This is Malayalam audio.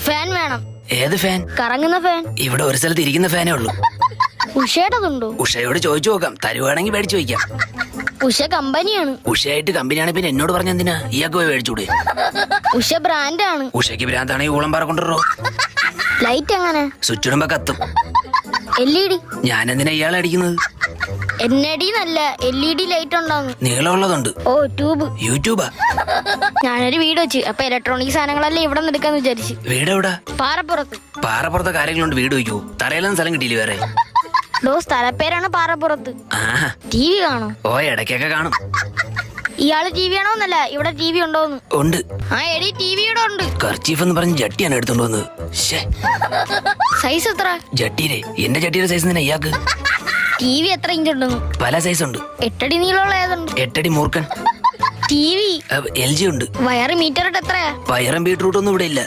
ഫാൻ വേണം. ഏത് ഫാൻ? കറങ്ങുന്ന ഫാൻ. ഇവിടെ ഒരു സ്ഥലത്ത് ഇരിക്കുന്ന ഫാനേ ഉള്ളൂ. ഉഷയുടേതുണ്ടോ? ഉഷയോട് ചോദിച്ചു നോക്കാം, തരുവാണെങ്കിൽ മേടിച്ചു വയ്ക്കാം. ഉഷ കമ്പനിയാണ്. ഉഷയായിട്ട് കമ്പനിയാണ്, പിന്നെ എന്നോട് പറഞ്ഞെന്തിനാ? ഇയാൾക്ക് പോയി മേടിച്ചൂടെ? ഉഷ ബ്രാൻഡാണ്. ഉഷയ്ക്ക് ഭ്രാന്താണെങ്കിൽ ഊളം പാറ കൊണ്ടുവരോ. ലൈറ്റ് എങ്ങനെ? സ്വിച്ച് ഇടുമ്പോ കത്തും. LED. ഞാൻ എന്തിനാ ഇയാളെ അടിക്കുന്നത്? NAD നല്ല LED ലൈറ്റ് ഉണ്ടാവുന്നു. നീളമുള്ളതുണ്ട്. ഓ ട്യൂബ്. യൂട്യൂബാ. ഞാനൊരു വീട് വെച്ച്, അപ്പൊ ഇലക്ട്രോണിക് സാധനങ്ങളെല്ലാം ഇവിടെ നിന്ന് എടുക്കാന്ന് വിചാരിച്ചു. വീട് എവിടാ? പാറപ്പുറത്ത്. പാറപ്പുറത്തെ കാര്യങ്ങളുണ്ട് വീട് വയ്ക്കൂ. തറയിലൊന്നും സ്ഥലം കിട്ടിയില്ല വേറെ. സ്ഥലപ്പേരാണ് പാറപ്പുറത്ത്. ആഹാ. TV കാണോ? ഓ ഇടയ്ക്കൊക്കെ കാണും. ഇയാള് TV ആണോന്നല്ല, ഇവിടെ TV ഉണ്ടോന്ന്. ഉണ്ട്. ആ എടി TV ഇവിടെ ഉണ്ട്. കർച്ചീഫ് എന്ന് പറഞ്ഞ് ജട്ടിയാണ് എടുത്തോണ്ട് വന്നത്. സൈസ് എത്ര? ജട്ടിയിലെ എന്റെ ജട്ടിയുടെ സൈസ് തന്നെ ഇയാൾക്ക്. TV എത്ര ഇഞ്ച് ഉണ്ടെന്ന്? പല സൈസ് ഉണ്ട്. 8 അടി നീളമുള്ള ഏതുണ്ട്? 8 അടി മൂർഖൻ. TV. LG ഉണ്ട്. വയറ് മീറ്റർ ഇട്ട് എത്രയാ? വയറും ബീട്രൂട്ട് ഒന്നും ഇവിടെ ഇല്ല.